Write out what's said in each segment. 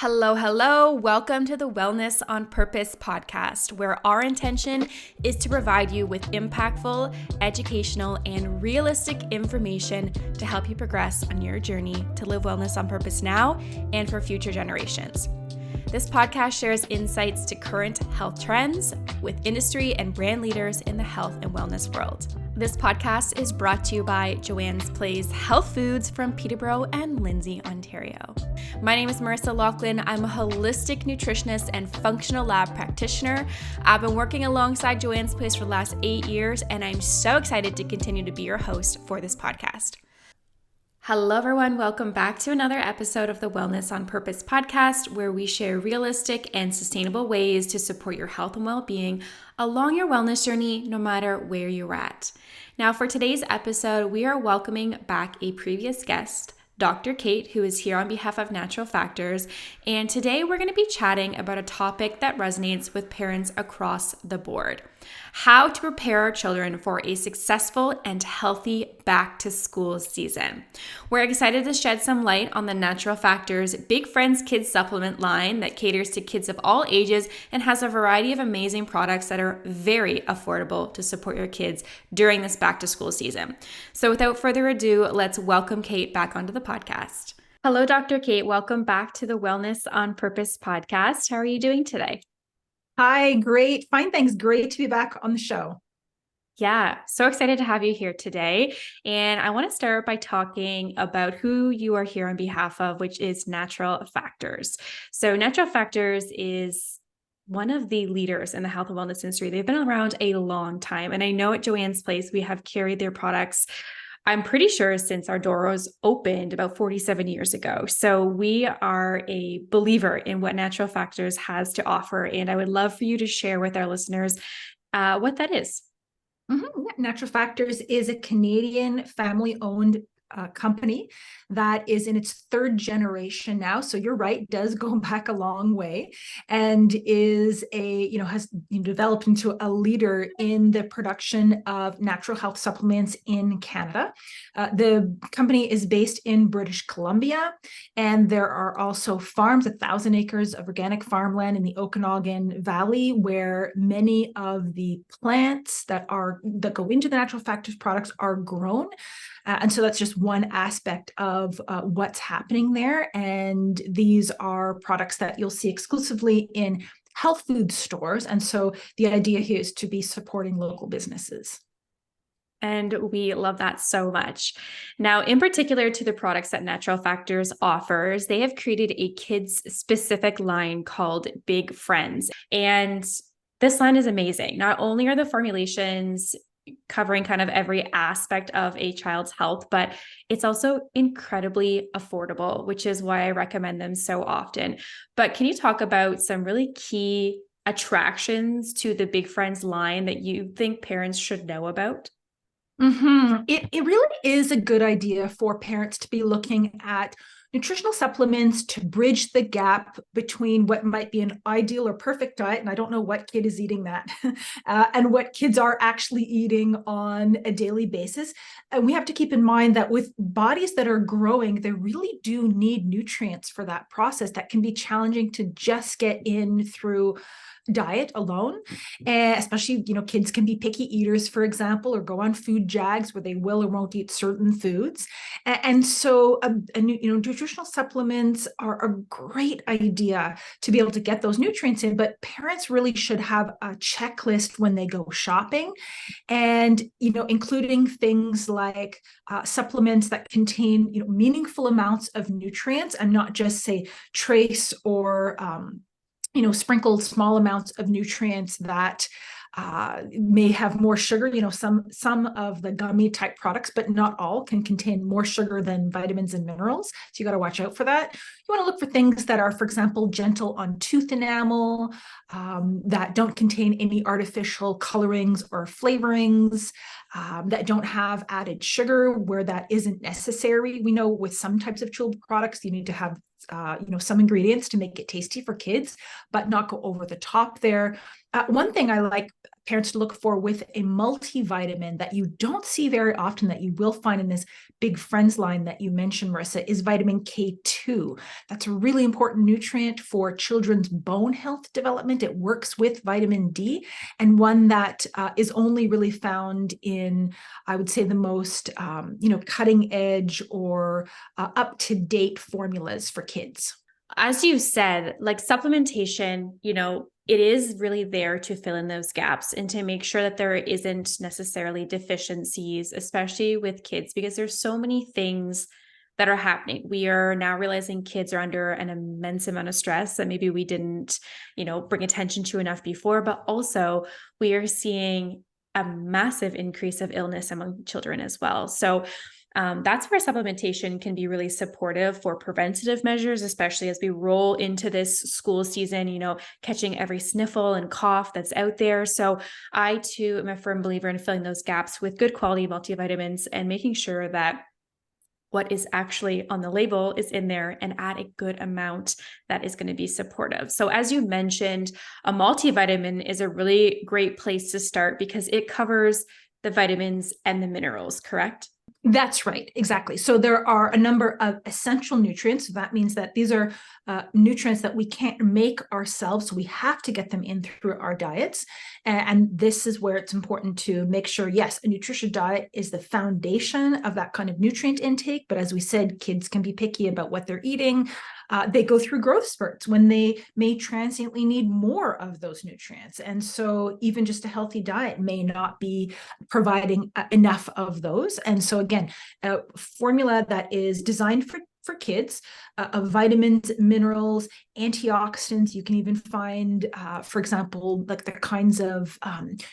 Hello, hello. Welcome to the Wellness on Purpose podcast, where our intention is to provide you with impactful, educational, and realistic information to help you progress on your journey to live wellness on purpose now and for future generations. This podcast shares insights to current health trends with industry and brand leaders in the health and wellness world. This podcast is brought to you by Joanne's Place Health Foods from Peterborough and Lindsay, Ontario. My name is Marissa Lachlan. I'm a holistic nutritionist and functional lab practitioner. I've been working alongside Joanne's Place for the last 8 years, and I'm so excited to continue to be your host for this podcast. Hello, everyone. Welcome back to another episode of the Wellness on Purpose podcast, where we share realistic and sustainable ways to support your health and well-being along your wellness journey, no matter where you're at. Now, for today's episode, we are welcoming back a previous guest, Dr. Kate, who is here on behalf of Natural Factors. And today we're going to be chatting about a topic that resonates with parents across the board: how to prepare our children for a successful and healthy back to school season. We're excited to shed some light on the Natural Factors Big Friends Kids supplement line that caters to kids of all ages and has a variety of amazing products that are very affordable to support your kids during this back to school season. So without further ado, let's welcome Kate back onto the podcast. Hello, Dr. Kate. Welcome back to the Wellness on Purpose podcast. How are you doing today? Hi, great. Fine, thanks. Great to be back on the show. Yeah, so excited to have you here today. And I want to start by talking about who you are here on behalf of, which is Natural Factors. So Natural Factors is one of the leaders in the health and wellness industry. They've been around a long time. And I know at Joanne's Place, we have carried their products, I'm pretty sure, since our doors opened about 47 years ago. So we are a believer in what Natural Factors has to offer. And I would love for you to share with our listeners what that is. Natural Factors is a Canadian family-owned company that is in its third generation now. So you're right, does go back a long way, and is has developed into a leader in the production of natural health supplements in Canada. The company is based in British Columbia, and there are also farms, 1,000 acres of organic farmland in the Okanagan Valley, where many of the plants that go into the Natural Factors products are grown. And so that's just one aspect of what's happening there. And these are products that you'll see exclusively in health food stores. And so the idea here is to be supporting local businesses. And we love that so much. Now, in particular to the products that Natural Factors offers, they have created a kids-specific line called Big Friends. And this line is amazing. Not only are the formulations covering kind of every aspect of a child's health, but it's also incredibly affordable, which is why I recommend them so often. But can you talk about some really key attractions to the Big Friends line that you think parents should know about? It really is a good idea for parents to be looking at nutritional supplements to bridge the gap between what might be an ideal or perfect diet, and I don't know what kid is eating that, and what kids are actually eating on a daily basis. And we have to keep in mind that with bodies that are growing, they really do need nutrients for that process that can be challenging to just get in through diet alone. And especially, kids can be picky eaters, for example, or go on food jags where they will or won't eat certain foods. And so, nutritional supplements are a great idea to be able to get those nutrients in, but parents really should have a checklist when they go shopping, and, including things like supplements that contain, meaningful amounts of nutrients, and not just say trace or, sprinkled small amounts of nutrients that may have more sugar. Some of the gummy type products, but not all, can contain more sugar than vitamins and minerals. So you got to watch out for that. You want to look for things that are, for example, gentle on tooth enamel, that don't contain any artificial colorings or flavorings, that don't have added sugar where that isn't necessary. We know with some types of chewable products, you need to have some ingredients to make it tasty for kids, but not go over the top there. One thing I like parents to look for with a multivitamin that you don't see very often, that you will find in this Big Friends line that you mentioned, Marissa, is vitamin K2. That's a really important nutrient for children's bone health development. It works with vitamin D, and one that is only really found in, I would say, the most cutting edge or up to date formulas for kids. As you said, like supplementation, it is really there to fill in those gaps and to make sure that there isn't necessarily deficiencies, especially with kids, because there's so many things that are happening. We are now realizing kids are under an immense amount of stress that maybe we didn't, bring attention to enough before, but also we are seeing a massive increase of illness among children as well. So that's where supplementation can be really supportive for preventative measures, especially as we roll into this school season, catching every sniffle and cough that's out there. So I too am a firm believer in filling those gaps with good quality multivitamins and making sure that what is actually on the label is in there and at a good amount that is going to be supportive. So as you mentioned, a multivitamin is a really great place to start because it covers the vitamins and the minerals, correct? That's right, exactly. So there are a number of essential nutrients. That means that these are nutrients that we can't make ourselves. So we have to get them in through our diets. And this is where it's important to make sure, yes, a nutritious diet is the foundation of that kind of nutrient intake. But as we said, kids can be picky about what they're eating. They go through growth spurts when they may transiently need more of those nutrients. And so even just a healthy diet may not be providing enough of those. And so again, a formula that is designed for kids, of vitamins, minerals, antioxidants. You can even find, for example, like the kinds of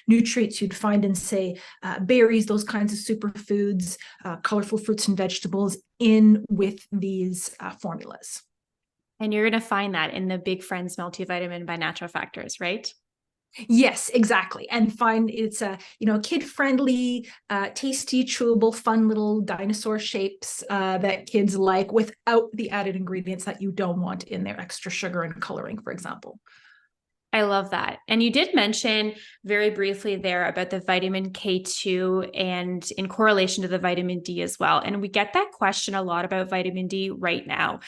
nutrients you'd find in, say, berries, those kinds of superfoods, colorful fruits and vegetables in with these formulas. And you're going to find that in the Big Friends multivitamin by Natural Factors, right? Yes, exactly. And find it's a, kid-friendly, tasty, chewable, fun little dinosaur shapes that kids like without the added ingredients that you don't want in their extra sugar and coloring, for example. I love that. And you did mention very briefly there about the vitamin K2 and in correlation to the vitamin D as well. And we get that question a lot about vitamin D right now.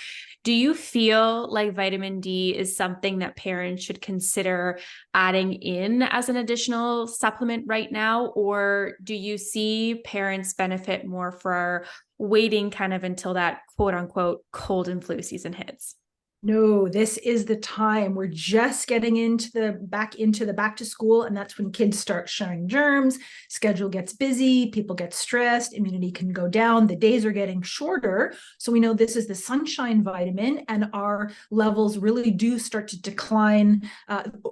Do you feel like vitamin D is something that parents should consider adding in as an additional supplement right now? Or do you see parents benefit more for waiting kind of until that quote unquote cold and flu season hits? No, this is the time. We're just getting into the back to school, and that's when kids start sharing germs, schedule gets busy, people get stressed, immunity can go down, the days are getting shorter. So we know this is the sunshine vitamin, and our levels really do start to decline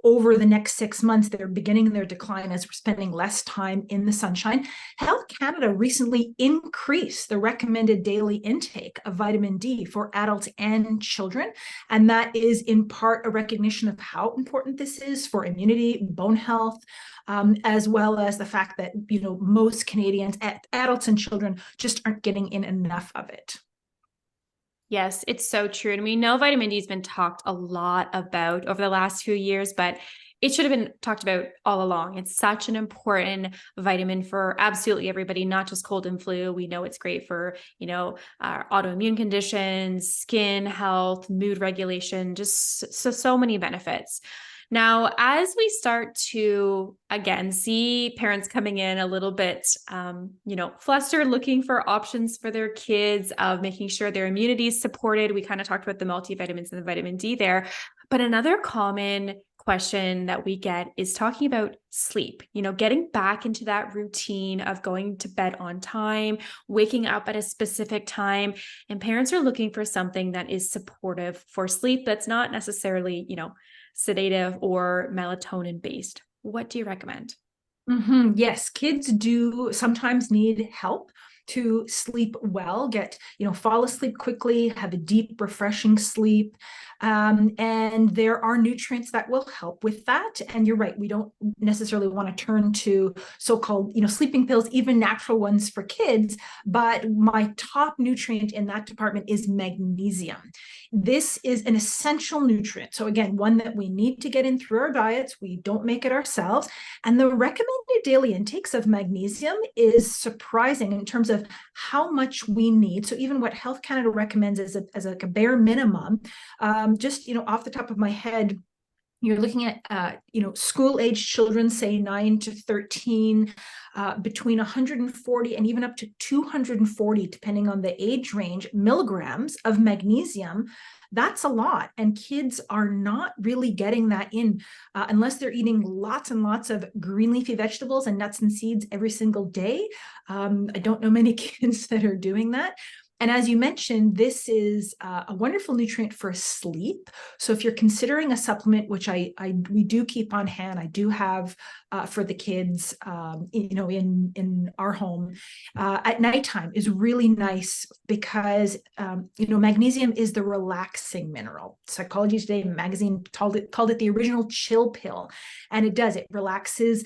over the next 6 months. They're beginning their decline as we're spending less time in the sunshine. Health Canada recently increased the recommended daily intake of vitamin D for adults and children. And that is in part a recognition of how important this is for immunity, bone health, as well as the fact that, most Canadians, adults and children, just aren't getting in enough of it. Yes, it's so true. And we know vitamin D has been talked a lot about over the last few years, but it should have been talked about all along. It's such an important vitamin for absolutely everybody, not just cold and flu. We know it's great for, autoimmune conditions, skin health, mood regulation, just so many benefits. Now, as we start to, again, see parents coming in a little bit, flustered, looking for options for their kids, of making sure their immunity is supported. We kind of talked about the multivitamins and the vitamin D there. But another common question that we get is talking about sleep, getting back into that routine of going to bed on time, waking up at a specific time. And parents are looking for something that is supportive for sleep that's not necessarily, sedative or melatonin based. What do you recommend? Mm-hmm. Yes, kids do sometimes need help to sleep well, fall asleep quickly, have a deep, refreshing sleep. And there are nutrients that will help with that. And you're right, we don't necessarily want to turn to so-called, sleeping pills, even natural ones for kids. But my top nutrient in that department is magnesium. This is an essential nutrient. So again, one that we need to get in through our diets. We don't make it ourselves. And the recommended daily intakes of magnesium is surprising in terms of how much we need. So even what Health Canada recommends as a bare minimum, just, off the top of my head, you're looking at, school age children, say 9 to 13, between 140 and even up to 240, depending on the age range, milligrams of magnesium. That's a lot. And kids are not really getting that in unless they're eating lots and lots of green leafy vegetables and nuts and seeds every single day. I don't know many kids that are doing that. And as you mentioned, this is a wonderful nutrient for sleep. So if you're considering a supplement, which we do keep on hand, I do have for the kids, in our home at nighttime is really nice because magnesium is the relaxing mineral. Psychology Today magazine called it the original chill pill, and it relaxes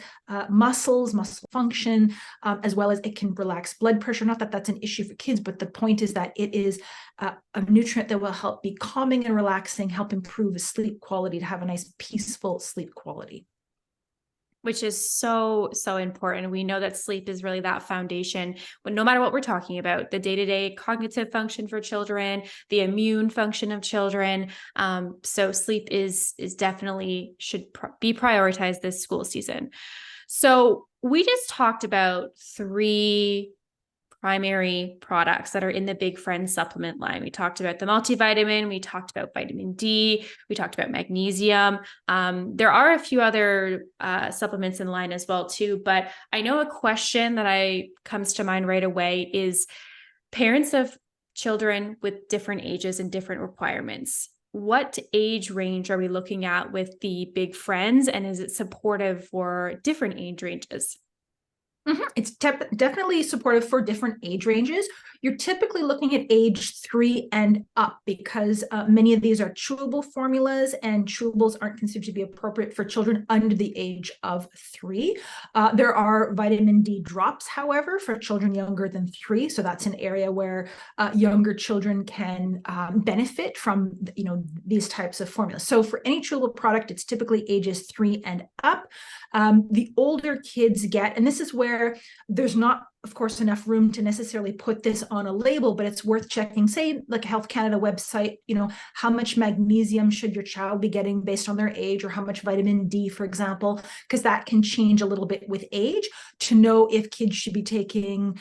muscle function, as well as it can relax blood pressure. Not that that's an issue for kids, but the point is that it is a nutrient that will help be calming and relaxing, help improve sleep quality, to have a nice peaceful sleep quality. Which is so, so important. We know that sleep is really that foundation, but no matter what we're talking about, the day-to-day cognitive function for children, the immune function of children. So sleep is definitely should be prioritized this school season. So we just talked about 3 primary products that are in the Big Friend supplement line. We talked about the multivitamin, we talked about vitamin D, we talked about magnesium. There are a few other supplements in line as well too, but I know a question that comes to mind right away is parents of children with different ages and different requirements. What age range are we looking at with the Big Friends, and is it supportive for different age ranges? It's definitely supportive for different age ranges. You're typically looking at age 3 and up because many of these are chewable formulas, and chewables aren't considered to be appropriate for children under the age of 3. There are vitamin D drops, however, for children younger than 3. So that's an area where younger children can benefit from, these types of formulas. So for any chewable product, it's typically ages 3 and up. The older kids get, and this is where there's not, of course, enough room to necessarily put this on a label, but it's worth checking, say, like a Health Canada website, how much magnesium should your child be getting based on their age, or how much vitamin D, for example, because that can change a little bit with age, to know if kids should be taking,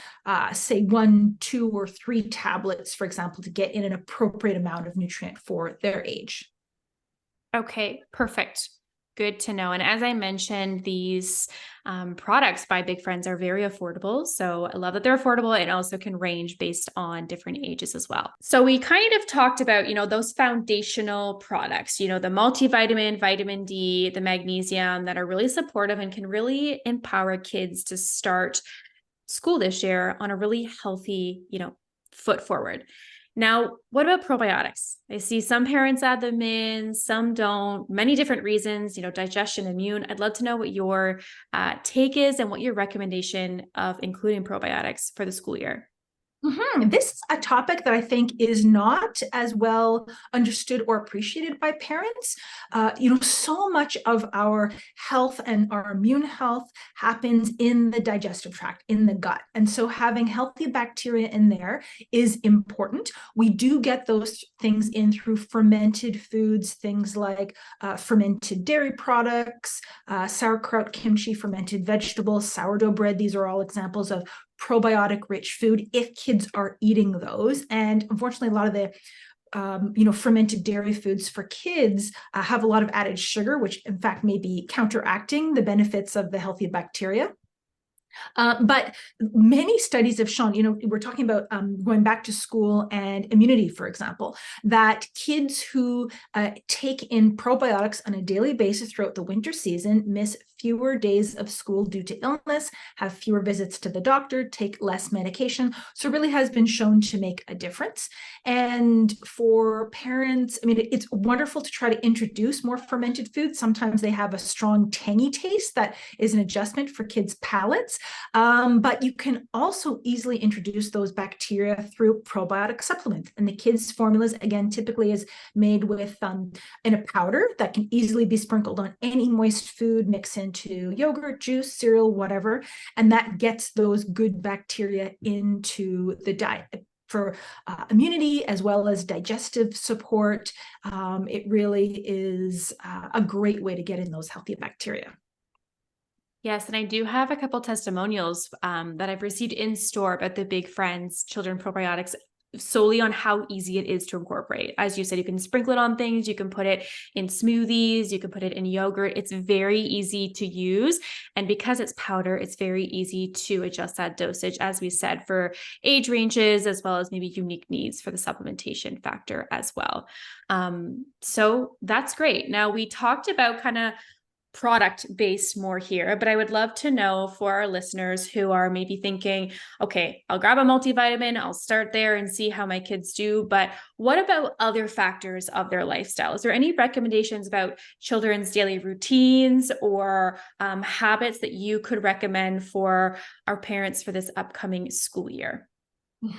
say, 1, 2, or 3 tablets, for example, to get in an appropriate amount of nutrient for their age. Okay, perfect. Good to know. And as I mentioned, these products by Big Friends are very affordable. So I love that they're affordable, and also can range based on different ages as well. So we kind of talked about, those foundational products, the multivitamin, vitamin D, the magnesium, that are really supportive and can really empower kids to start school this year on a really healthy, foot forward. Now, what about probiotics? I see some parents add them in, some don't, many different reasons, digestion, immune. I'd love to know what your take is and what your recommendation of including probiotics for the school year. This is a topic that I think is not as well understood or appreciated by parents. So much of our health and our immune health happens in the digestive tract, in the gut. And so having healthy bacteria in there is important. We do get those things in through fermented foods, things like fermented dairy products, sauerkraut, kimchi, fermented vegetables, sourdough bread. These are all examples of probiotic rich food if kids are eating those. And unfortunately, a lot of the fermented dairy foods for kids have a lot of added sugar, which in fact may be counteracting the benefits of the healthy bacteria. But many studies have shown, we're talking about going back to school and immunity, for example, that kids who take in probiotics on a daily basis throughout the winter season miss fewer days of school due to illness, have fewer visits to the doctor, take less medication. So it really has been shown to make a difference. And for parents, it's wonderful to try to introduce more fermented foods. Sometimes they have a strong tangy taste that is an adjustment for kids' palates. But you can also easily introduce those bacteria through probiotic supplements. And the kids' formulas, again, typically is made with in a powder that can easily be sprinkled on any moist food, mix into yogurt, juice, cereal, whatever. And that gets those good bacteria into the diet. For immunity as well as digestive support, it really is a great way to get in those healthy bacteria. Yes, and I do have a couple testimonials that I've received in store about the Big Friends children probiotics solely on how easy it is to incorporate. As you said, you can sprinkle it on things, you can put it in smoothies, you can put it in yogurt. It's very easy to use. And because it's powder, it's very easy to adjust that dosage, as we said, for age ranges, as well as maybe unique needs for the supplementation factor as well. So that's great. Now we talked about kind of product based more here, but I would love to know for our listeners who are maybe thinking, okay, I'll grab a multivitamin, I'll start there and see how my kids do. But what about other factors of their lifestyle? Is there any recommendations about children's daily routines or habits that you could recommend for our parents for this upcoming school year?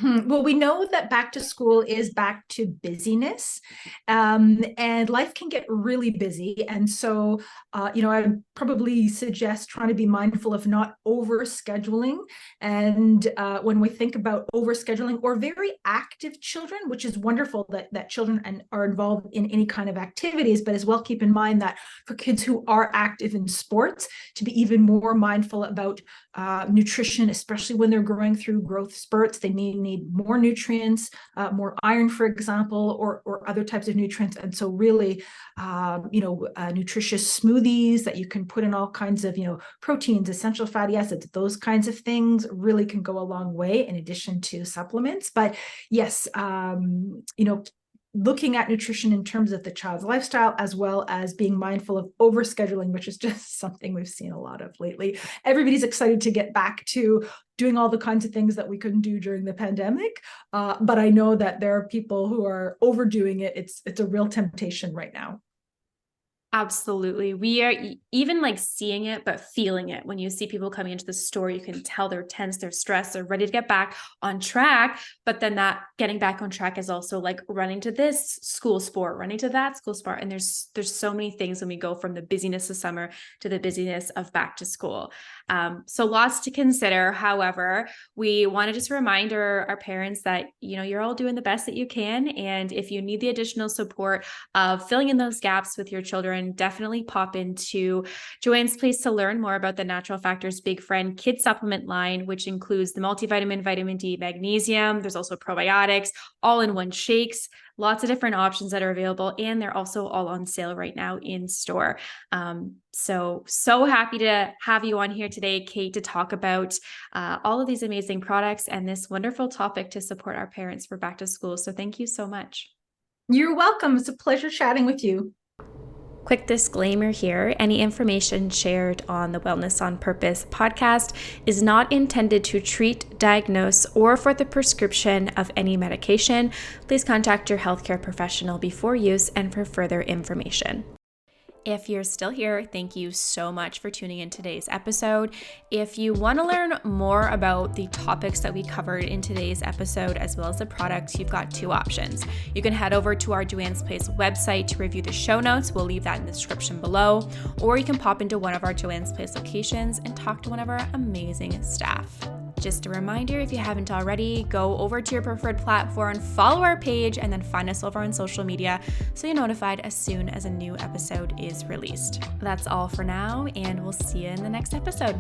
Well, we know that back to school is back to busyness, and life can get really busy. And so, I would probably suggest trying to be mindful of not over scheduling. And when we think about over scheduling or very active children, which is wonderful that children are involved in any kind of activities, but as well keep in mind that for kids who are active in sports, to be even more mindful about nutrition, especially when they're going through growth spurts. They need more nutrients, more iron, for example, or other types of nutrients. And so really, nutritious smoothies that you can put in all kinds of, proteins, essential fatty acids, those kinds of things really can go a long way in addition to supplements. But yes, looking at nutrition in terms of the child's lifestyle, as well as being mindful of overscheduling, which is just something we've seen a lot of lately. Everybody's excited to get back to doing all the kinds of things that we couldn't do during the pandemic. But I know that there are people who are overdoing it. It's a real temptation right now. Absolutely. We are even like seeing it, but feeling it. When you see people coming into the store, you can tell they're tense, they're stressed, they're ready to get back on track. But then that getting back on track is also like running to this school sport, running to that school sport. And there's so many things when we go from the busyness of summer to the busyness of back to school. So lots to consider. However, we want to just remind our parents that, you're all doing the best that you can. And if you need the additional support of filling in those gaps with your children, definitely pop into Joanne's Place to learn more about the Natural Factors Big Friend Kids Supplement line, which includes the multivitamin, vitamin D, magnesium. There's also probiotics, all-in-one shakes, lots of different options that are available. And they're also all on sale right now in store. So happy to have you on here today, Kate, to talk about all of these amazing products and this wonderful topic to support our parents for back to school. So thank you so much. You're welcome. It's a pleasure chatting with you. Quick disclaimer here, any information shared on the Wellness on Purpose podcast is not intended to treat, diagnose, or for the prescription of any medication. Please contact your healthcare professional before use and for further information. If you're still here, thank you so much for tuning in today's episode. If you want to learn more about the topics that we covered in today's episode, as well as the products, you've got two options. You can head over to our Joanne's Place website to review the show notes. We'll leave that in the description below. Or you can pop into one of our Joanne's Place locations and talk to one of our amazing staff. Just a reminder, if you haven't already, go over to your preferred platform, follow our page, and then find us over on social media so you're notified as soon as a new episode is released. That's all for now, and we'll see you in the next episode.